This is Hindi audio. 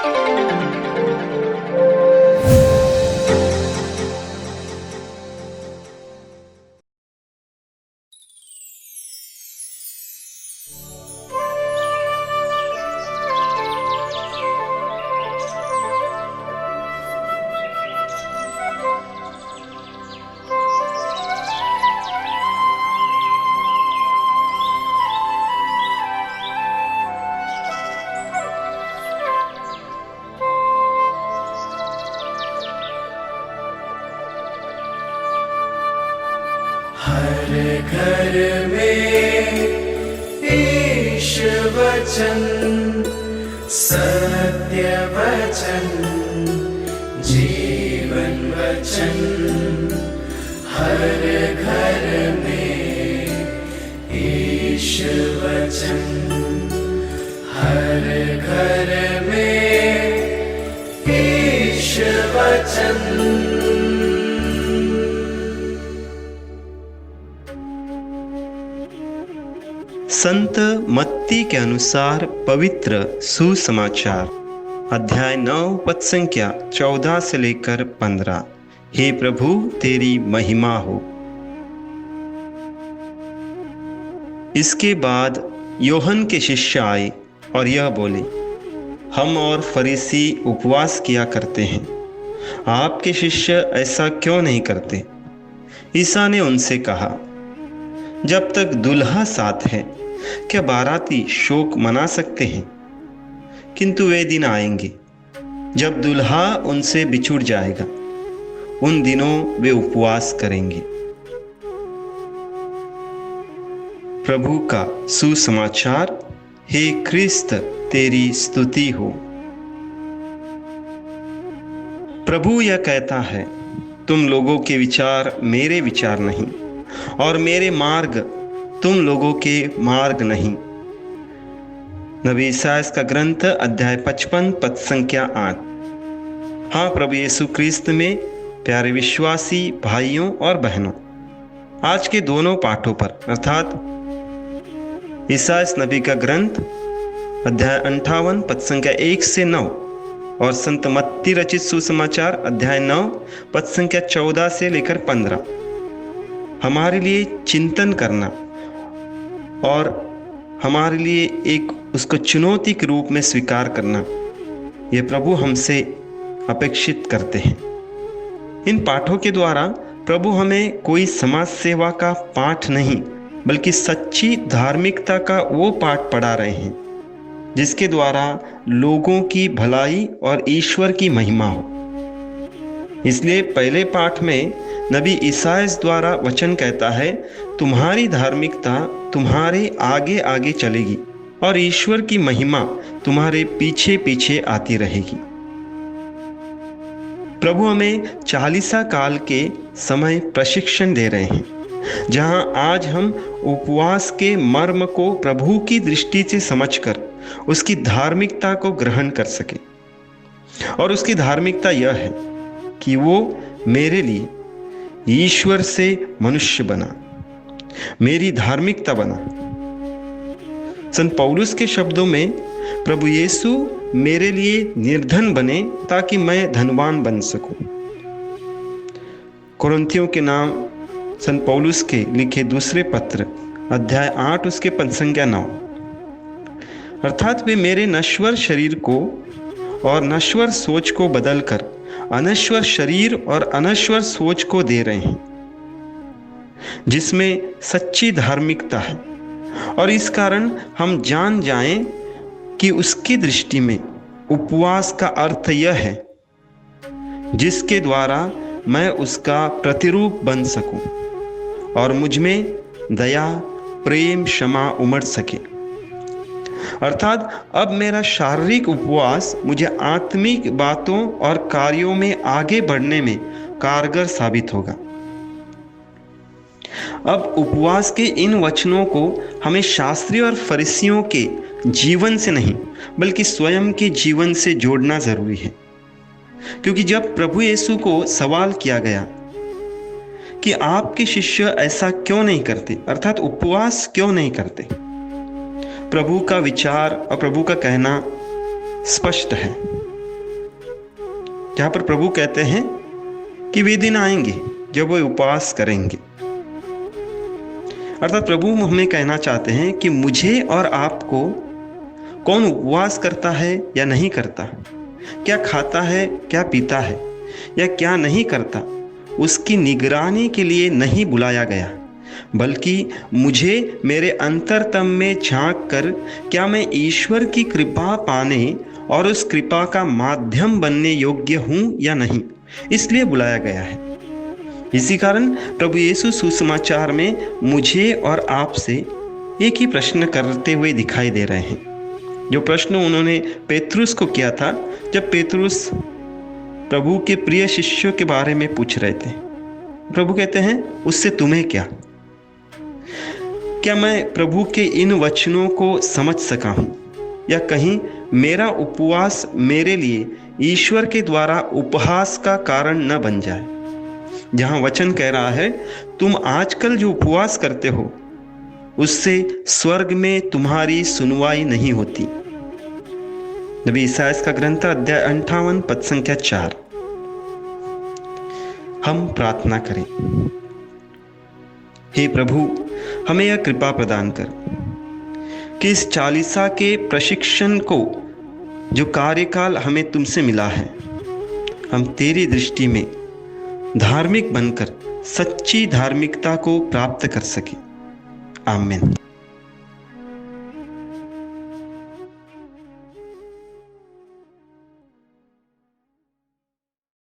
हर घर में ईश वचन, सत्य वचन, जीवन वचन। हर घर में ईश वचन, हर घर में ईश वचन। संत मत्ती के अनुसार पवित्र सुसमाचार, अध्याय 9 पद संख्या 14 से लेकर 15। हे प्रभु, तेरी महिमा हो। इसके बाद योहन के शिष्य आए और यह बोले, हम और फरीसी उपवास किया करते हैं, आपके शिष्य ऐसा क्यों नहीं करते? ईसा ने उनसे कहा, जब तक दुल्हा साथ है क्या बाराती शोक मना सकते हैं? किंतु वे दिन आएंगे जब दुल्हा उनसे बिछुड़ जाएगा, उन दिनों वे उपवास करेंगे। प्रभु का सुसमाचार। हे क्रिस्त, तेरी स्तुति हो। प्रभु यह कहता है, तुम लोगों के विचार मेरे विचार नहीं, और मेरे मार्ग तुम लोगों के मार्ग नहीं। नबी ईसायाह का ग्रंथ अध्याय 55 पद संख्या 8। हाँ प्रभु यीशु क्रिस्त में प्यारे विश्वासी भाइयों और बहनों, आज के दोनों पाठों पर अर्थात ईसायाह नबी का ग्रंथ अध्याय 58 पद संख्या 1 से 9 और संत मत्ती रचित सुसमाचार अध्याय 9 पद संख्या 14 से लेकर 15 हमारे लिए चिंतन करना और हमारे लिए एक उसको चुनौती के रूप में स्वीकार करना, ये प्रभु हमसे अपेक्षित करते हैं। इन पाठों के द्वारा प्रभु हमें कोई समाज सेवा का पाठ नहीं, बल्कि सच्ची धार्मिकता का वो पाठ पढ़ा रहे हैं जिसके द्वारा लोगों की भलाई और ईश्वर की महिमा हो। इसलिए पहले पाठ में नबी ईसायाह द्वारा वचन कहता है, तुम्हारी धार्मिकता तुम्हारे आगे आगे चलेगी और ईश्वर की महिमा तुम्हारे पीछे पीछे आती रहेगी। प्रभु हमें 40 काल के समय प्रशिक्षण दे रहे हैं, जहां आज हम उपवास के मर्म को प्रभु की दृष्टि से समझकर उसकी धार्मिकता को ग्रहण कर सके। और उसकी धार्मिकता यह है कि वो मेरे लिए ईश्वर से मनुष्य बना, मेरी धार्मिकता बना। संत पौलुस के शब्दों में, प्रभु यीशु मेरे लिए निर्धन बने ताकि मैं धनवान बन सकूं। कुरिन्थियों के नाम संत पौलुस के लिखे दूसरे पत्र अध्याय 8 उसके पद संख्या 9। अर्थात वे मेरे नश्वर शरीर को और नश्वर सोच को बदलकर अनश्वर शरीर और अनश्वर सोच को दे रहे हैं, जिसमें सच्ची धार्मिकता है। और इस कारण हम जान जाएं कि उसकी दृष्टि में उपवास का अर्थ यह है जिसके द्वारा मैं उसका प्रतिरूप बन सकूं और मुझ में दया, प्रेम, क्षमा उमड़ सके। अर्थात अब मेरा शारीरिक उपवास मुझे आत्मिक बातों और कार्यों में आगे बढ़ने में कारगर साबित होगा। अब उपवास के इन वचनों को हमें शास्त्रियों और फरीसियों के जीवन से नहीं, बल्कि स्वयं के जीवन से जोड़ना जरूरी है। क्योंकि जब प्रभु यीशु को सवाल किया गया कि आपके शिष्य ऐसा क्यों नहीं करते, अर्थात उपवास क्यों नहीं करते, प्रभु का विचार और प्रभु का कहना स्पष्ट है। जहाँ पर प्रभु कहते हैं कि वे दिन आएंगे जब वे उपवास करेंगे। अर्थात प्रभु हमें कहना चाहते हैं कि मुझे और आपको कौन उपवास करता है या नहीं करता, क्या खाता है, क्या पीता है या क्या नहीं करता, उसकी निगरानी के लिए नहीं बुलाया गया, बल्कि मुझे मेरे अंतरतम में झांक कर क्या मैं ईश्वर की कृपा पाने और उस कृपा का माध्यम बनने योग्य हूं या नहीं, इसलिए बुलाया गया है। इसी कारण प्रभु यीशु सुसमाचार में मुझे और आपसे एक ही प्रश्न करते हुए दिखाई दे रहे हैं, जो प्रश्न उन्होंने पेतरुस को किया था जब पेतरुस प्रभु के प्रिय शिष्यों के बारे में पूछ रहे थे। प्रभु कहते हैं, उससे तुम्हें क्या मैं प्रभु के इन वचनों को समझ सका हूं, या कहीं मेरा उपवास मेरे लिए ईश्वर के द्वारा उपहास का कारण न बन जाए। जहां वचन कह रहा है, तुम आजकल जो उपवास करते हो उससे स्वर्ग में तुम्हारी सुनवाई नहीं होती। नबी ईसायाह का ग्रंथ अध्याय 58 पद संख्या 4। हम प्रार्थना करें। हे प्रभु, हमें यह कृपा प्रदान कर कि इस चालीसा के प्रशिक्षण को, जो कार्यकाल हमें तुमसे मिला है, हम तेरी दृष्टि में धार्मिक बनकर सच्ची धार्मिकता को प्राप्त कर सके। आमीन।